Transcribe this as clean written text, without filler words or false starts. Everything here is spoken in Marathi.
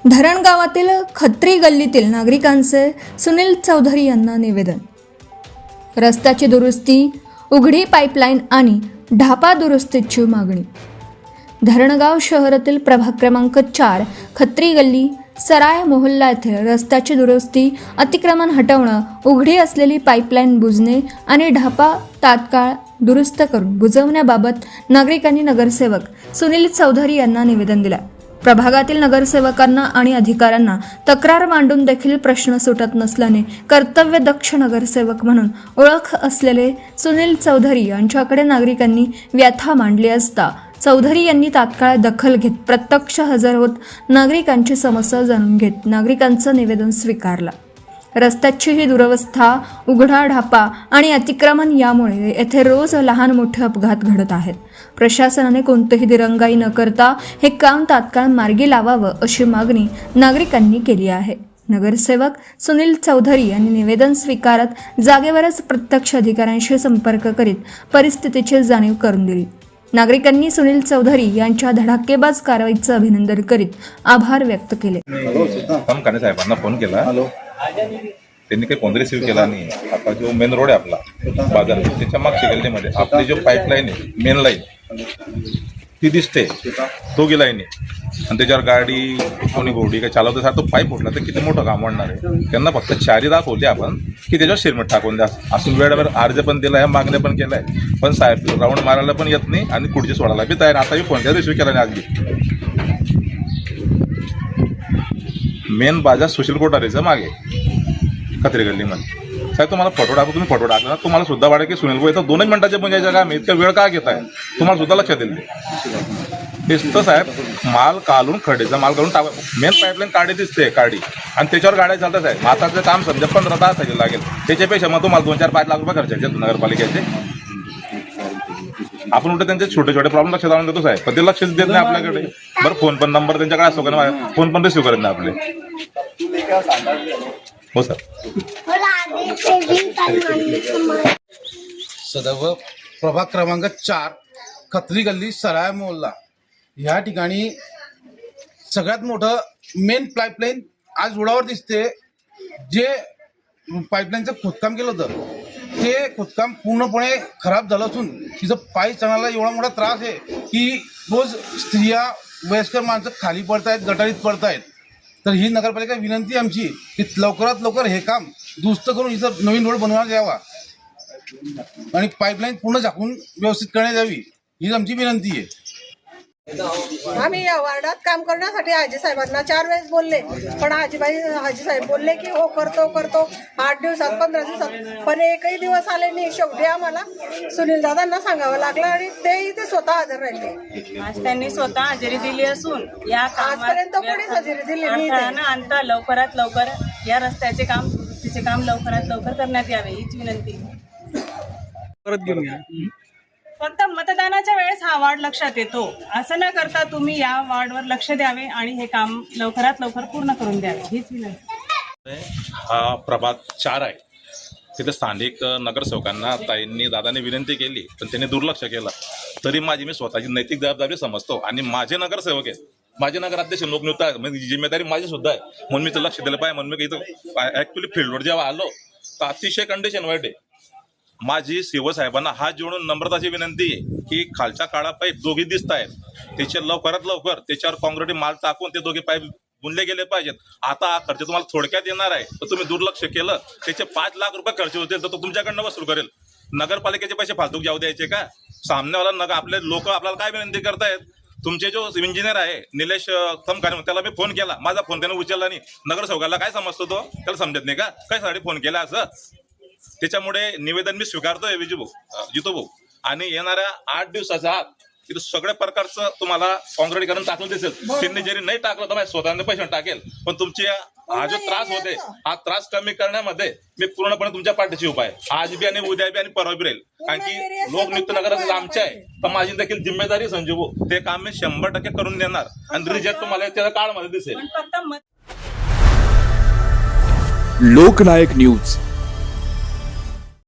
धरणगावातील खत्री गल्लीतील नागरिकांचे सुनील चौधरी यांना निवेदन. रस्त्याची दुरुस्ती, उघडी पाईपलाईन आणि ढापा दुरुस्तीची मागणी. धरणगाव शहरातील प्रभाग क्रमांक 4 खत्री गल्ली सराय मोहल्ला येथे रस्त्याची दुरुस्ती, अतिक्रमण हटवणं, उघडी असलेली पाईपलाईन बुजणे आणि ढापा तात्काळ दुरुस्त करून बुजवण्याबाबत नागरिकांनी नगरसेवक सुनील चौधरी यांना निवेदन दिलं. प्रभागातील नगरसेवकांना आणि अधिकाऱ्यांना तक्रार मांडून देखील प्रश्न सुटत नसल्याने कर्तव्यदक्ष नगरसेवक म्हणून ओळख असलेले सुनील चौधरी यांच्याकडे नागरिकांनी व्यथा मांडली असता चौधरी यांनी तात्काळ दखल घेत प्रत्यक्ष हजर होत नागरिकांची समस्या जाणून घेत नागरिकांचं निवेदन स्वीकारलं. रस्त्याची ही दुरवस्था, उघडा ढापा आणि अतिक्रमण यामुळे येथे रोज लहान मोठे अपघात घडत आहेत. प्रशासनाने कोणतीही दिरंगाई न करता हे काम तात्काळ मार्गी लावावं अशी मागणी नागरिकांनी केली आहे. नगरसेवक सुनील चौधरी यांनी निवेदन स्वीकारत जागेवरच प्रत्यक्ष अधिकाऱ्यांशी संपर्क करीत परिस्थितीची जाणीव करून दिली. नागरिकांनी सुनील चौधरी यांच्या धडाकेबाज कारवाईचं अभिनंदन करीत आभार व्यक्त केले. साहेबांना फोन केला, त्यांनी काही कोण रिसिव्ह केला नाही. आता जो मेन रोड आहे आपला बाजार, त्याच्या मागच्या गल्लीमध्ये आपली जो पाईपलाईन आहे, मेन लाईन ती दिसते, दोघी लाईनी, आणि त्याच्यावर गाडी कोणी घोडी काय चालवत तो पाईप फुटला तर किती मोठं काम वाढणार आहे. त्यांना फक्त चारी दाखवली आपण की त्याच्यावर शिरमट टाकून द्या असून वेळेवर अर्ज पण दिला आहे, मागण्या पण केल्या आहे, पण साहेब राऊंड मारायला पण येत नाही आणि पुढचे सोडायला बी तयार. आता मी फोन केला, रिसिव्ह केला नाही. आज मेन बाजार सुशील कोठारेचं मागे खत्री गल्लीमध्ये. साहेब तुम्हाला फोटो टाकू, तुम्ही फोटो टाकला, तुम्हाला सुद्धा वाटेल की सुनील भाऊ इथं 2 मिनिटाच्या म्हणजे काम इतका वेळ का घेताय, तुम्हाला सुद्धा लक्षात येईल. दिसतं साहेब, माल काढून खडेचा माल काढून टाक, मेन पाईपलाईन काढी दिसते काढी, आणि त्याच्यावर गाड्या चालतात आहे. आताचं काम समजा 15 तासाचे लागेल, त्याच्यापेक्षा मग तुम्हाला 2-4-5 लाख रुपये खर्चायचे नगरपालिकेचे. आपण उलट त्यांचे छोटे छोटे प्रॉब्लेम लक्षात आणून देतो साहेब, पण ते लक्षच देत नाही आपल्याकडे. बरं फोन पण नंबर त्यांच्याकडे असतो का, फोन पण रिसिव्ह करत नाही आपले. हो सर. सदैव प्रभाग क्रमांक 4 खत्री गल्ली सराय मोहल्ला ह्या ठिकाणी सगळ्यात मोठं मेन पाईपलाईन आज रोडावर दिसते. जे पाईपलाईनचं खोदकाम केलं होतं ते खोदकाम पूर्णपणे खराब झालं असून तिचं पाय चढायला एवढा मोठा त्रास आहे की रोज स्त्रिया, वयस्कर माणसं खाली पडतायत, गटारीत पडतायत. तर ही नगरपालिका विनंती आमची की लवकरात लवकर हे काम दुरुस्त करून इथं नवीन रोड बनवण्यात यावा आणि पाईपलाईन पूर्ण झाकून व्यवस्थित करण्यात यावी, हीच आमची विनंती आहे. आम्ही या वार्डात काम करण्यासाठी हाजी साहेबांना 4 वेळेस बोलले, पण हाजी साहेब बोलले की हो करतो 8 दिवसात 15 दिवसात, पण एकही दिवस आले नाही. शेवटी आम्हाला सुनील दादांना सांगावं लागलं आणि तेही ते स्वतः हजर राहिले. आज त्यांनी स्वतः हजेरी दिली असून या आजपर्यंत कोणीच हजेरी दिली नाही. आणता लवकरात लवकर या रस्त्याचे काम, दुरुस्तीचे काम लवकरात लवकर करण्यात यावे हीच विनंती. फक्त मतदानाच्या वेळेस हा वार्ड लक्षात येतो, असं न करता तुम्ही या वार्डवर लक्ष द्यावे आणि हे काम लवकरात लवकर पूर्ण करून द्यावे हीच विनंती. हा प्रभाग 4 आहे, तिथे स्थानिक नगरसेवकांना ताईंनी दादाने विनंती केली पण त्यांनी दुर्लक्ष केलं. तरी मी स्वतःची नैतिक जबाबदारी समजतो आणि माझे नगरसेवक आहेत, माझे नगराध्यक्ष लोकनियुक्त आहेत, म्हणजे जिम्मेदारी माझी सुद्धा आहे, म्हणून मी तर लक्ष दिलं पाहिजे. म्हणून मी इथं ऍक्च्युली फील्डवर जेव्हा आलो तर अतिशय कंडिशन वाईट आहे. माझी शिवसाहेबांना हात जोडून नम्रताची विनंती आहे की खालच्या काळा पाईप दोघी दिसत आहेत, त्याचे लवकरात लवकर त्याच्यावर कॉन्क्रीट माल टाकून ते दोघे पाईप बुनले गेले पाहिजेत. आता हा खर्च तुम्हाला थोडक्यात येणार आहे, तर तुम्ही दुर्लक्ष केलं, त्याचे 5 लाख रुपये खर्च होतील, तर तो तुमच्याकडनं वसूल करेल. नगरपालिकेचे पैसे फालतू जाऊ द्यायचे का? सामनेवाला आपले लोक आपल्याला काय विनंती करतायत, तुमचे जो इंजिनियर आहे निलेश थमकाने, त्याला मी फोन केला, माझा फोन त्याने उचलला नाही. नगरसेवकाला काय समजतो तो, त्याला समजत नाही का काय फोन केला असं? त्याच्यामुळे निवेदन मी स्वीकारतोय जितो भाऊ, आणि येणाऱ्या 8 दिवसाच्या आत तिथं सगळ्या प्रकारचं तुम्हाला काँक्रीटीकरण टाकलं दिसेल. त्यांनी जरी नाही टाकलं तर स्वतःने पैसे टाकेल, पण तुमची हा जो त्रास होते हा त्रास कमी करण्यामध्ये मी पूर्णपणे तुमच्या पाठीशी उभा आहे. आज बी आणि उद्या बी आणि परवा बी राहील, कारण की लोकनियुक्त नगराध्यक्ष आमचे आहे, तर माझी देखील जिम्मेदारी संजीव भाऊ, ते काम मी 100% करून देणार आणि रिझल्ट तुम्हाला त्या काळामध्ये दिसेल. लोकनायक न्यूज